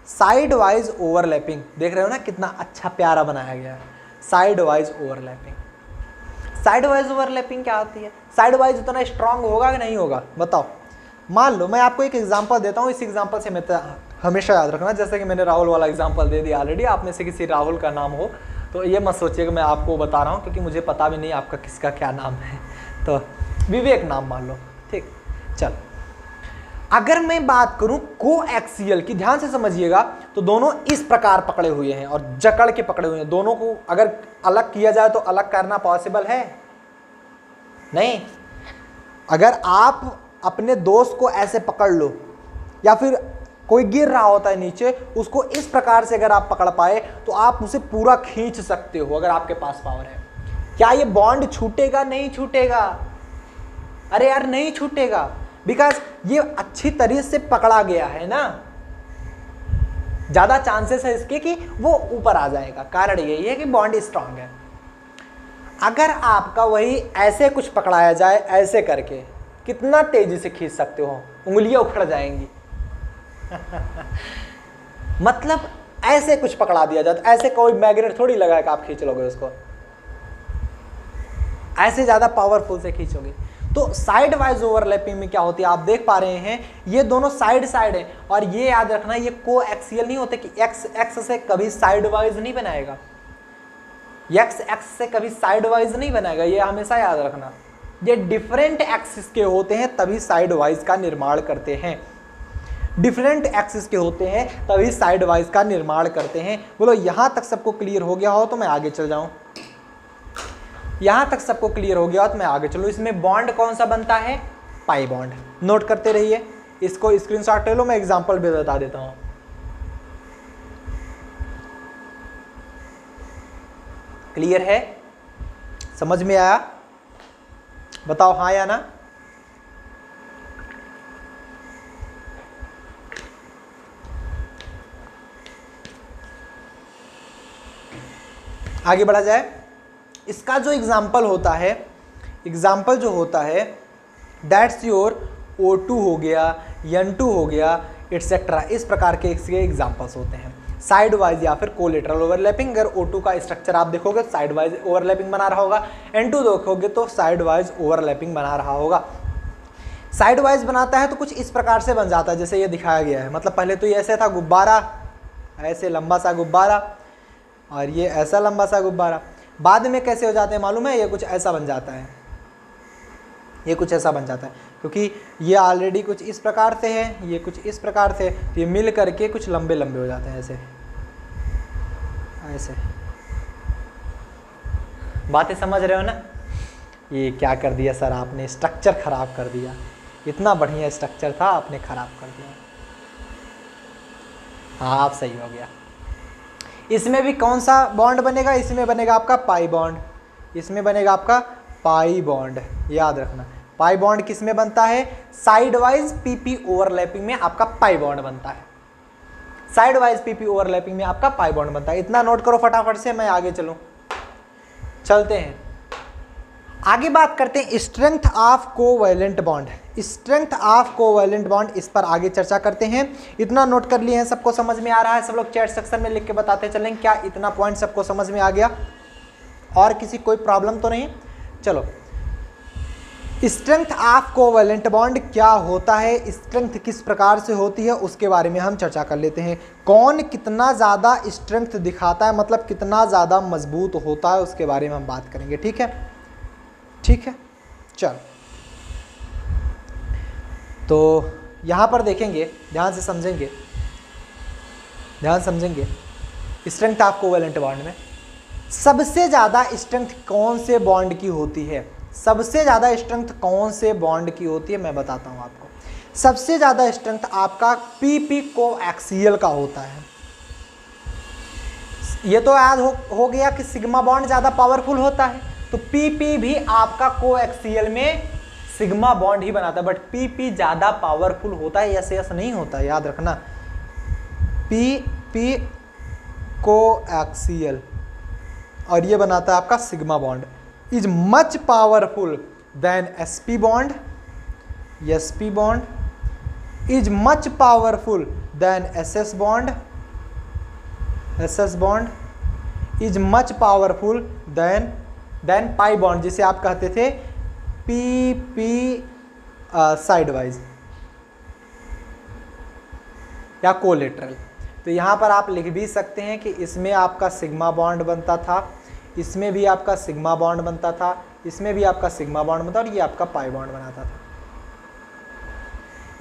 Side wise overlapping देख रहे हो ना, कितना अच्छा प्यारा बनाया गया है, side wise overlapping. Side wise overlapping क्या होती है? साइड वाइज उतना स्ट्रांग होगा कि नहीं होगा बताओ? मान लो मैं आपको एक एग्जांपल देता हूँ, इस एग्जांपल से मैं हमेशा याद रखना, जैसे कि मैंने राहुल वाला एग्जांपल दे दिया ऑलरेडी। आप में से किसी राहुल का नाम हो तो ये मत सोचिए कि मैं आपको बता रहा हूँ, क्योंकि मुझे पता भी नहीं आपका किसका क्या नाम है। तो विवेक नाम मान लो, ठीक। चल अगर मैं बात करूं कोएक्सियल की, ध्यान से समझिएगा, तो दोनों इस प्रकार पकड़े हुए हैं और जकड़ के पकड़े हुए हैं। दोनों को अगर अलग किया जाए तो अलग करना पॉसिबल है नहीं। अगर आप अपने दोस्त को ऐसे पकड़ लो, या फिर कोई गिर रहा होता है नीचे, उसको इस प्रकार से अगर आप पकड़ पाए तो आप उसे पूरा खींच सकते हो, अगर आपके पास पावर है। क्या ये बॉन्ड छूटेगा? नहीं छूटेगा। अरे यार नहीं छूटेगा, बिकॉज ये अच्छी तरीके से पकड़ा गया है ना, ज्यादा चांसेस है इसके कि वो ऊपर आ जाएगा। कारण यही है कि बॉन्ड स्ट्रांग है। अगर आपका वही ऐसे कुछ पकड़ाया जाए, ऐसे करके, कितना तेजी से खींच सकते हो, उंगलियां उखड़ जाएंगी। मतलब ऐसे कुछ पकड़ा दिया जाए, ऐसे कोई मैग्नेट थोड़ी लगा है कि आप खींच लोगे उसको, ऐसे ज्यादा पावरफुल से खींचोगे। तो साइड वाइज ओवरलैपिंग में क्या होती है, आप देख पा रहे हैं ये दोनों साइड साइड है। और ये याद रखना, ये कोएक्सियल नहीं होते कि एक्स से कभी साइड वाइज नहीं बनाएगा, एक्स से कभी साइड वाइज नहीं बनाएगा, ये हमेशा याद रखना। ये डिफरेंट एक्सिस के होते हैं तभी साइड वाइज का निर्माण करते हैं, डिफरेंट एक्सिस के होते हैं तभी साइड वाइज का निर्माण करते हैं। बोलो यहां तक सबको क्लियर हो गया हो तो मैं आगे चल जाऊं। यहां तक सबको क्लियर हो गया तो मैं आगे चलूं। इसमें बॉन्ड कौन सा बनता है? Pi bond. नोट करते रहिए, इसको स्क्रीनशॉट ले लो, मैं एग्जांपल भी बता देता हूं। क्लियर है? समझ में आया? बताओ हाँ या ना। आगे बढ़ा जाए। इसका जो एग्जाम्पल होता है, एग्जाम्पल जो होता है दैट्स योर O2 हो गया, N2 हो गया, एटसेट्रा। इस प्रकार के इसके एग्जाम्पल्स होते हैं। साइड वाइज या फिर कोलेटरल ओवरलैपिंग, अगर O2 का स्ट्रक्चर आप देखोगे साइड वाइज ओवरलैपिंग बना रहा होगा, N2 देखोगे तो साइड वाइज ओवरलैपिंग बना रहा होगा। साइड वाइज बनाता है तो कुछ इस प्रकार से बन जाता है जैसे ये दिखाया गया है। मतलब पहले तो ये ऐसे था गुब्बारा, ऐसे लंबा सा गुब्बारा, और ये ऐसा लंबा सा गुब्बारा। बाद में कैसे हो जाते हैं मालूम है, ये कुछ ऐसा बन जाता है, ये कुछ ऐसा बन जाता है, क्योंकि ये ऑलरेडी कुछ इस प्रकार से है, ये कुछ इस प्रकार से, तो ये मिल करके कुछ लंबे लंबे हो जाते हैं ऐसे ऐसे। बातें समझ रहे हो ना। ये क्या कर दिया सर आपने, स्ट्रक्चर खराब कर दिया, इतना बढ़िया स्ट्रक्चर था आपने खराब कर दिया। हाँ आप सही हो गया। इसमें भी कौन सा बॉन्ड बनेगा, इसमें बनेगा आपका पाई बॉन्ड, इसमें बनेगा आपका पाई बॉन्ड। याद रखना पाई बॉन्ड किस में बनता है, साइड वाइज पीपी ओवरलैपिंग में आपका पाई बॉन्ड बनता है। साइड वाइज पीपी ओवरलैपिंग में आपका पाई बॉन्ड बनता है। इतना नोट करो फटाफट से, मैं आगे चलूं। चलते हैं आगे, बात करते हैं strength of covalent bond. Strength of covalent bond, इस पर आगे चर्चा करते हैं। इतना नोट कर लिए हैं, सबको समझ में आ रहा है? सब लोग चैट सेक्शन में लिख के बताते चलें क्या इतना पॉइंट सबको समझ में आ गया, और किसी कोई प्रॉब्लम तो नहीं? चलो, स्ट्रेंथ ऑफ कोवैलेंट बॉन्ड क्या होता है, स्ट्रेंथ किस प्रकार से होती है, उसके बारे में हम चर्चा कर लेते हैं। कौन कितना ज़्यादा स्ट्रेंथ दिखाता है, मतलब कितना ज़्यादा मजबूत होता है, उसके बारे में हम बात करेंगे। ठीक है, ठीक है। चल, तो यहाँ पर देखेंगे, ध्यान से समझेंगे, ध्यान समझेंगे। स्ट्रेंथ ऑफ कोवैलेंट बॉन्ड में सबसे ज़्यादा स्ट्रेंथ कौन से बॉन्ड की होती है, सबसे ज़्यादा स्ट्रेंथ कौन से बॉन्ड की होती है, मैं बताता हूँ आपको। सबसे ज़्यादा स्ट्रेंथ आपका पीपी कोएक्सियल का होता है। ये तो याद हो गया कि सिग्मा बॉन्ड ज़्यादा पावरफुल होता है, तो पीपी भी आपका कोएक्सियल में सिग्मा बॉन्ड ही बनाता है, बट पीपी ज़्यादा पावरफुल होता है, ऐसे ऐसा नहीं होता, याद रखना। पीपी कोएक्सियल और ये बनाता है आपका sigma bond, is much powerful than sp bond, sp bond is much powerful than ss bond, ss bond is much powerful than pi bond, जिसे आप कहते थे pp साइड वाइज या कोलेटरल। तो यहाँ पर आप लिख भी सकते हैं कि इसमें आपका सिग्मा बॉन्ड बनता था, इसमें भी आपका सिग्मा बॉन्ड बनता था, इसमें भी आपका सिग्मा बॉन्ड बनता, और ये आपका पाई बॉन्ड बनाता था।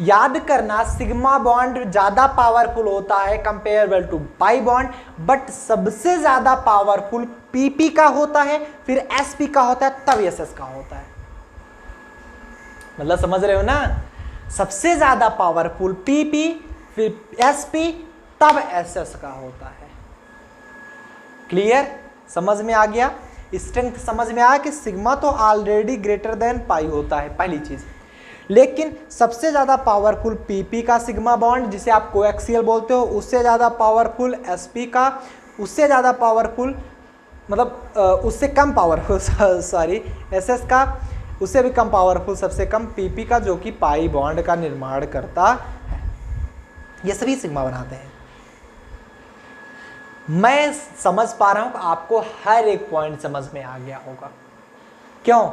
याद करना, सिग्मा बॉन्ड ज्यादा पावरफुल होता है comparable to pi bond, but सबसे ज्यादा पावरफुल पीपी का होता है, फिर एसपी का होता है, तब एसएस का होता है। मतलब समझ रहे हो ना, सबसे ज्यादा पावरफुल पीपी, फिर एसपी, तब एसएस का होता है। क्लियर, समझ में आ गया? स्ट्रेंथ समझ में आया कि सिग्मा तो ऑलरेडी ग्रेटर देन पाई होता है, पहली चीज। लेकिन सबसे ज्यादा पावरफुल पीपी का सिग्मा बॉन्ड, जिसे आप कोएक्सियल बोलते हो, उससे ज्यादा पावरफुल एसपी का, उससे ज्यादा पावरफुल, मतलब उससे कम पावरफुल सॉरी एसएस का, उससे भी कम पावरफुल सबसे कम पीपी का, जो कि पाई बॉन्ड का निर्माण करता है। ये सभी सिग्मा बनाते हैं। मैं समझ पा रहा हूं कि आपको हर एक पॉइंट समझ में आ गया होगा। क्यों?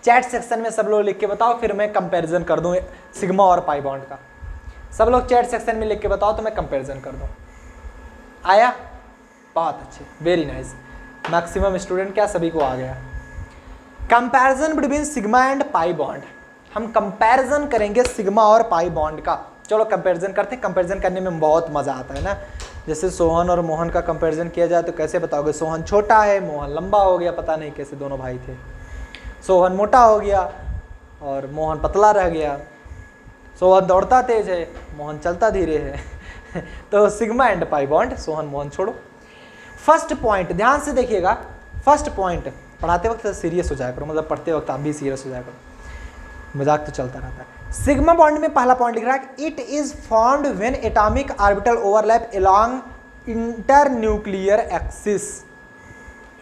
चैट सेक्शन में सब लोग लिख के बताओ, फिर मैं कंपैरिजन कर दूं सिग्मा और पाई बॉन्ड का। सब लोग चैट सेक्शन में लिख के बताओ तो मैं कंपैरिजन कर दूं। आया? बहुत अच्छे, वेरी नाइस। मैक्सिमम स्टूडेंट क्या सभी को आ गया। Comparison between sigma and pi bond, हम कंपैरिजन करेंगे सिग्मा और पाई बॉन्ड का। चलो कंपैरिजन करते हैं। कंपैरिजन करने में बहुत मजा आता है ना। जैसे सोहन और मोहन का कंपैरिजन किया जाए तो कैसे बताओगे? सोहन छोटा है, मोहन लंबा हो गया, पता नहीं कैसे दोनों भाई थे। सोहन मोटा हो गया और मोहन पतला रह गया। सोहन दौड़ता तेज है, मोहन चलता धीरे है। तो sigma and pi bond, Sohan Mohan छोड़ो। फर्स्ट पॉइंट ध्यान से देखिएगा। फर्स्ट पॉइंट, पढ़ाते वक्त सीरियस हो जाया करो, मतलब पढ़ते वक्त आप भी सीरियस हो जाया करो, मजाक तो चलता रहता है। सिग्मा बॉन्ड में पहला पॉइंट लिख रहा है, it is formed when atomic orbital overlap along internuclear axis.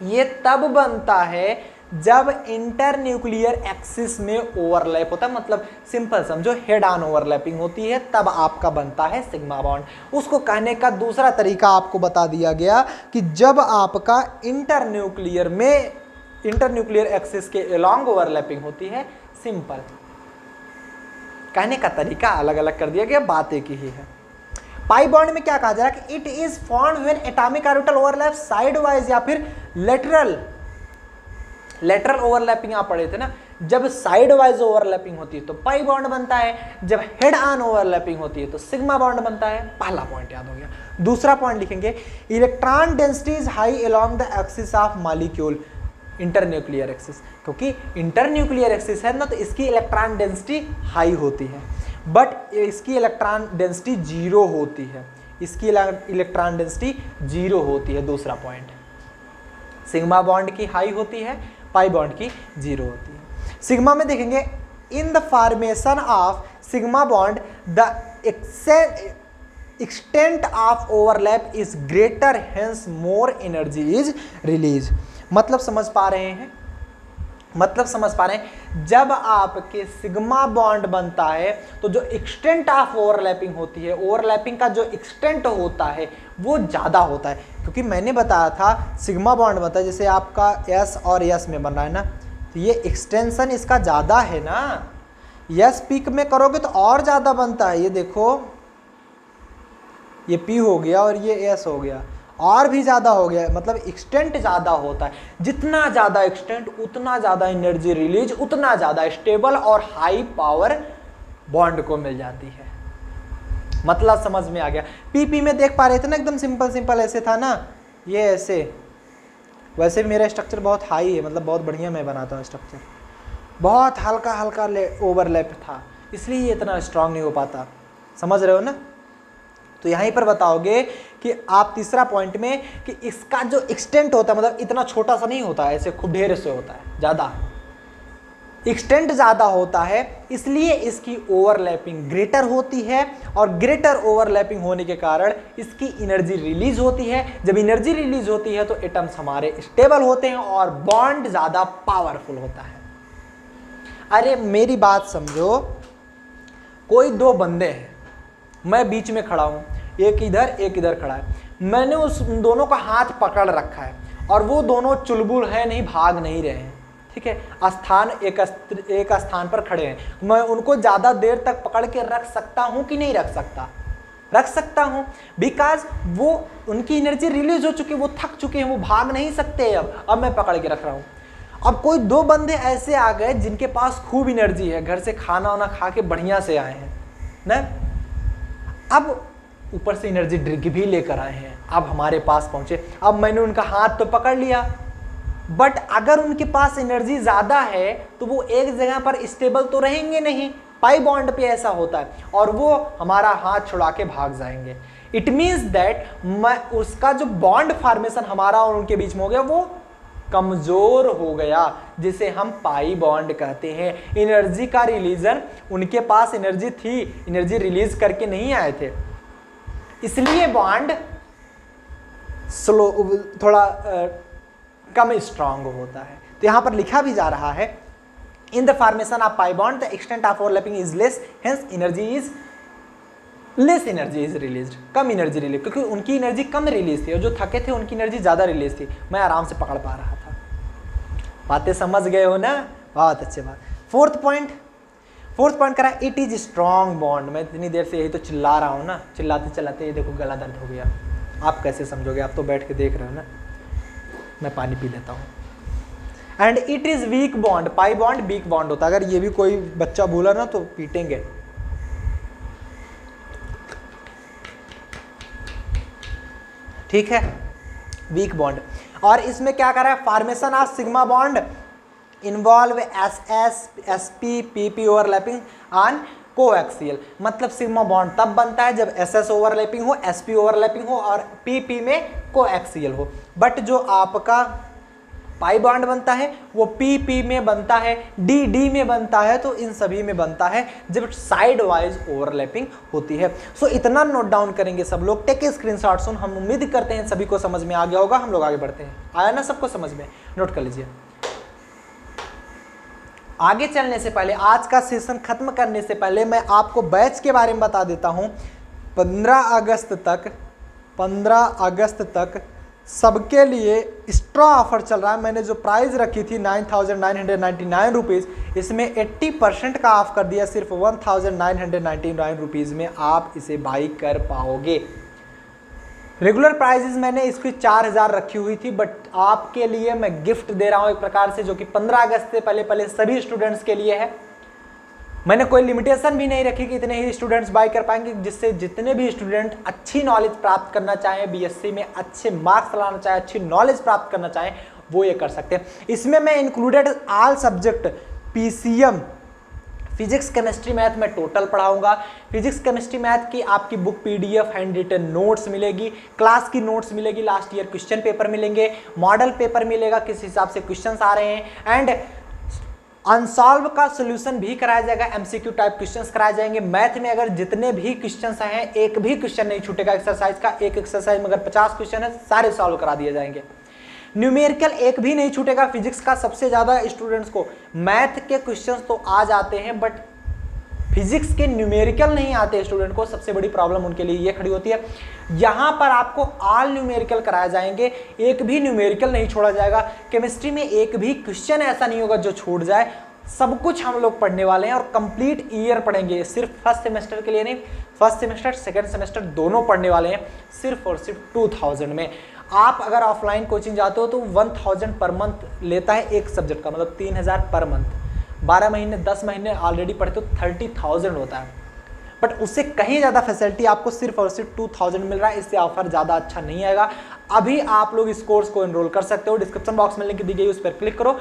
ये तब बनता है जब इंटरन्यूक्लियर एक्सिस में ओवरलैप होता है, मतलब सिंपल समझो हेड ऑन ओवरलैपिंग होती है, तब आपका बनता है सिग्मा बॉन्ड। उसको कहने का दूसरा तरीका आपको बता दिया गया कि जब आपका इंटरन्यूक्लियर एक्सिस के अलोंग ओवरलैपिंग होती है। सिंपल कहने का तरीका अलग अलग कर दिया गया, बात एक ही है। पाई बॉन्ड में क्या कहा जा रहा है कि it is formed when atomic orbital overlap sideways या फिर लेटरल ओवरलैपिंग आप पढ़े थे ना, जब साइडवाइज ओवरलैपिंग होती है तो पाई बॉन्ड बनता है, जब हेड ऑन ओवरलैपिंग होती है तो सिग्मा बॉन्ड बनता है। पहला पॉइंट याद हो गया। दूसरा पॉइंट लिखेंगे, electron density is high along the axis of molecule internuclear axis, क्योंकि इंटरन्यूक्लियर एक्सिस है ना तो इसकी इलेक्ट्रॉन डेंसिटी हाई होती है, बट इसकी इलेक्ट्रॉन डेंसिटी जीरो होती है, इसकी इलेक्ट्रॉन डेंसिटी जीरो होती है। दूसरा पॉइंट, सिग्मा बॉन्ड की हाई होती है, पाई बॉन्ड की जीरो होती है। सिग्मा में देखेंगे, in the formation of sigma bond the extent of overlap is greater, hence more energy is release. मतलब समझ पा रहे हैं, जब आपके सिग्मा बॉन्ड बनता है तो जो एक्सटेंट ऑफ ओवरलैपिंग होती है, ओवरलैपिंग का जो एक्सटेंट होता है वो ज़्यादा होता है, क्योंकि मैंने बताया था सिग्मा बॉन्ड बनता है जैसे आपका S और S में बन रहा है ना, तो ये एक्सटेंशन इसका ज़्यादा है ना, S पीक में करोगे तो और ज़्यादा बनता है। ये देखो, ये P हो गया और ये S हो गया, और भी ज़्यादा हो गया, मतलब एक्सटेंट ज़्यादा होता है। जितना ज़्यादा एक्सटेंट उतना ज़्यादा एनर्जी रिलीज, उतना ज़्यादा स्टेबल और हाई पावर बॉन्ड को मिल जाती है। मतलब समझ में आ गया। पीपी में देख पा रहे थे ना, एकदम सिंपल ऐसे था ना, ये ऐसे। वैसे मेरा स्ट्रक्चर बहुत हाई है, मतलब बहुत बढ़िया मैं बनाता हूँ स्ट्रक्चर, बहुत हल्का ओवरलैप था, इसलिए ये इतना स्ट्रांग नहीं हो पाता। समझ रहे हो ना? तो यहीं पर बताओगे कि आप तीसरा पॉइंट में कि इसका जो एक्सटेंट होता है, मतलब इतना छोटा सा नहीं होता है, ऐसे खूब ढेर से होता है, ज़्यादा एक्सटेंट ज़्यादा होता है, इसलिए इसकी ओवरलैपिंग ग्रेटर होती है, और ग्रेटर ओवरलैपिंग होने के कारण इसकी एनर्जी रिलीज होती है। जब एनर्जी रिलीज होती है तो एटम्स हमारे स्टेबल होते हैं और बॉन्ड ज़्यादा पावरफुल होता है। अरे मेरी बात समझो, कोई दो बंदे हैं, मैं बीच में खड़ा हूँ, एक इधर खड़ा है, मैंने उन दोनों का हाथ पकड़ रखा है और वो दोनों चुलबुल है, नहीं भाग नहीं रहे हैं, ठीक है, एक स्थान पर खड़े हैं। मैं उनको ज़्यादा देर तक पकड़ के रख सकता हूँ कि नहीं रख सकता? रख सकता हूँ, बिकॉज वो उनकी एनर्जी रिलीज हो चुकी है, वो थक चुके हैं, वो भाग नहीं सकते। अब मैं पकड़ के रख रहा हूँ। अब कोई दो बंदे ऐसे आ गए जिनके पास खूब एनर्जी है, घर से खाना वाना खा के बढ़िया से आए हैं ना, अब ऊपर से एनर्जी ड्रिंक भी लेकर आए हैं, अब हमारे पास पहुंचे। अब मैंने उनका हाथ तो पकड़ लिया, बट अगर उनके पास एनर्जी ज़्यादा है तो वो एक जगह पर स्टेबल तो रहेंगे नहीं। पाई बॉन्ड पे ऐसा होता है, और वो हमारा हाथ छुड़ा के भाग जाएंगे। इट मीन्स दैट उसका जो बॉन्ड फॉर्मेशन हमारा और उनके बीच में हो गया वो कमज़ोर हो गया, जिसे हम पाई बॉन्ड कहते हैं। एनर्जी का रिलीजन, उनके पास एनर्जी थी, एनर्जी रिलीज करके नहीं आए थे, इसलिए बॉन्ड स्लो, थोड़ा कम स्ट्रांग होता है। तो यहां पर लिखा भी जा रहा है, in the formation of pi bond the extent of overlapping is less, hence energy is less, energy is release, come energy release, क्योंकि उनकी एनर्जी कम रिलीज थी और जो थके थे उनकी एनर्जी ज़्यादा रिलीज थी। मैं आराम से पकड़ पा रहा था। बातें समझ गए हो ना? बहुत अच्छी बात। फोर्थ पॉइंट करा, इट इज स्ट्रॉन्ग बॉन्ड। मैं इतनी देर से यही तो चिल्ला रहा हूँ ना, चिल्लाते चिल्लाते ये देखो गला दर्द हो गया। आप कैसे समझोगे? आप तो बैठ के देख रहे हो ना। मैं पानी पी लेता हूँ। And it is weak bond, pi bond weak bond होता है। अगर ये भी कोई बच्चा बोला ना तो पीटेंगे। ठीक है, वीक बॉन्ड। और इसमें क्या कर रहा है, formation of sigma bond involve SP PP overlapping on coaxial. मतलब सिग्मा बॉन्ड तब बनता है जब SS ओवरलैपिंग हो, SP ओवरलैपिंग हो और PP में कोएक्सियल हो। बट जो आपका पाई बॉन्ड बनता है वो PP में बनता है, DD में बनता है, तो इन सभी में बनता है जब साइड वाइज ओवरलैपिंग होती है। सो इतना नोट डाउन करेंगे सब लोग, टेक ए स्क्रीनशॉट। सुन, हम उम्मीद करते हैं सभी को समझ में आ गया होगा। हम लोग आगे बढ़ते हैं। आया ना सबको समझ में? नोट कर लीजिए। आगे चलने से पहले, आज का सेशन खत्म करने से पहले मैं आपको बैच के बारे में बता देता हूं। 15 अगस्त तक सबके लिए एक्स्ट्रा ऑफर चल रहा है। मैंने जो प्राइस रखी थी 9,999 रुपीज़, इसमें 80% का ऑफ कर दिया। सिर्फ 1,999 रुपीज़ में आप इसे बाई कर पाओगे। रेगुलर प्राइजेस मैंने इसकी 4,000 रखी हुई थी, बट आपके लिए मैं गिफ्ट दे रहा हूं एक प्रकार से, जो कि 15 अगस्त से पहले सभी स्टूडेंट्स के लिए है। मैंने कोई लिमिटेशन भी नहीं रखी कि इतने ही स्टूडेंट्स बाय कर पाएंगे, जिससे जितने भी स्टूडेंट अच्छी नॉलेज प्राप्त करना चाहें, बीएससी में अच्छे मार्क्स लाना चाहें, अच्छी नॉलेज प्राप्त करना चाहें, वो ये कर सकते हैं। इसमें मैं included all subject, PCM, physics chemistry math में टोटल पढ़ाऊंगा। फिजिक्स केमिस्ट्री मैथ की आपकी book PDF, handwritten notes मिलेगी, क्लास की नोट्स मिलेगी, लास्ट ईयर क्वेश्चन पेपर मिलेंगे, मॉडल पेपर मिलेगा, किस हिसाब से क्वेश्चंस आ रहे हैं, एंड अनसॉल्व का सोल्यूशन भी कराया जाएगा। एमसीक्यू टाइप क्वेश्चंस कराए जाएंगे। मैथ में अगर जितने भी क्वेश्चंस हैं, एक भी क्वेश्चन नहीं छूटेगा एक्सरसाइज का। एक एक्सरसाइज में अगर 50 क्वेश्चन है, सारे सॉल्व करा दिए जाएंगे। न्यूमेरिकल एक भी नहीं छूटेगा। फिजिक्स का सबसे ज्यादा स्टूडेंट्स को मैथ के क्वेश्चंस तो आ जाते हैं, बट फिजिक्स के न्यूमेरिकल नहीं आते स्टूडेंट को। सबसे बड़ी प्रॉब्लम उनके लिए ये खड़ी होती है। यहां पर आपको ऑल न्यूमेरिकल कराए जाएंगे, एक भी न्यूमेरिकल नहीं छोड़ा जाएगा। केमिस्ट्री में एक भी क्वेश्चन ऐसा नहीं होगा जो छूट जाए। सब कुछ हम लोग पढ़ने वाले हैं और कंप्लीट ईयर पढ़ेंगे। सिर्फ फर्स्ट सेमेस्टर के लिए नहीं, फर्स्ट सेमेस्टर सेकंड सेमेस्टर दोनों पढ़ने वाले हैं, सिर्फ और सिर्फ 2000 में। आप अगर ऑफलाइन कोचिंग जाते हो तो 1000 पर मंथ लेता है एक सब्जेक्ट का, मतलब 3000 पर मंथ। 12 महीने 10 महीने ऑलरेडी पढ़ते हो 30,000 होता है। बट उससे कहीं ज़्यादा फैसिलिटी आपको सिर्फ और सिर्फ 2000 मिल रहा है। इससे ऑफर ज़्यादा अच्छा नहीं आएगा। अभी आप लोग इस कोर्स को एनरोल कर सकते हो। डिस्क्रिप्शन बॉक्स में लिंक दी गई, उस पर क्लिक करो,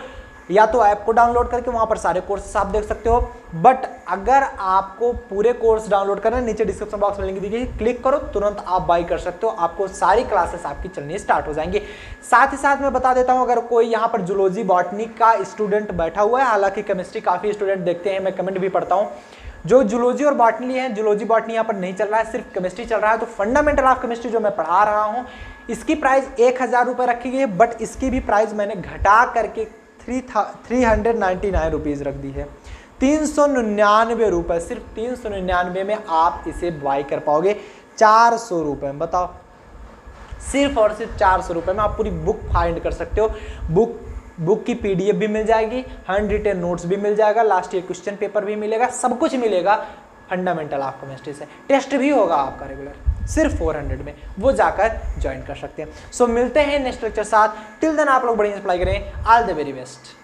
या तो ऐप को डाउनलोड करके वहाँ पर सारे कोर्सेस आप देख सकते हो। बट अगर आपको पूरे कोर्स डाउनलोड करना है, नीचे डिस्क्रिप्शन बॉक्स में लिंक दी गई, क्लिक करो, तुरंत आप बाई कर सकते हो। आपको सारी क्लासेस आपकी चलनी स्टार्ट हो जाएंगी। साथ ही साथ मैं बता देता हूँ, अगर कोई यहाँ पर जूलॉजी बॉटनी का स्टूडेंट बैठा हुआ है, हालांकि केमिस्ट्री काफ़ी स्टूडेंट देखते हैं, मैं कमेंट भी पढ़ता हूँ, जो जूलॉजी और बॉटनी है, जूलॉजी बॉटनी यहाँ पर नहीं चल रहा है, सिर्फ केमिस्ट्री चल रहा है। तो फंडामेंटल ऑफ केमिस्ट्री जो मैं पढ़ा रहा हूँ, इसकी प्राइस 1000 रुपये रखी गई है, बट इसकी भी प्राइस मैंने घटा करके 399 रुपीज़ रख दी है। 399 रुपये, सिर्फ 399 में आप इसे बाई कर पाओगे। 400 रुपये में, बताओ, सिर्फ और सिर्फ 400 रुपये में आप पूरी बुक फाइंड कर सकते हो। बुक की पीडीएफ भी मिल जाएगी, हैंड रिटन नोट्स भी मिल जाएगा, लास्ट ईयर क्वेश्चन पेपर भी मिलेगा, सब कुछ मिलेगा फंडामेंटल ऑफ केमिस्ट्री से। टेस्ट भी होगा आपका रेगुलर, सिर्फ 400 में, वो जाकर ज्वाइन कर सकते हैं। सो मिलते हैं नेक्स्ट लेक्चर साथ। टिल देन आप लोग बढ़िया से अप्लाई करें। All the very best.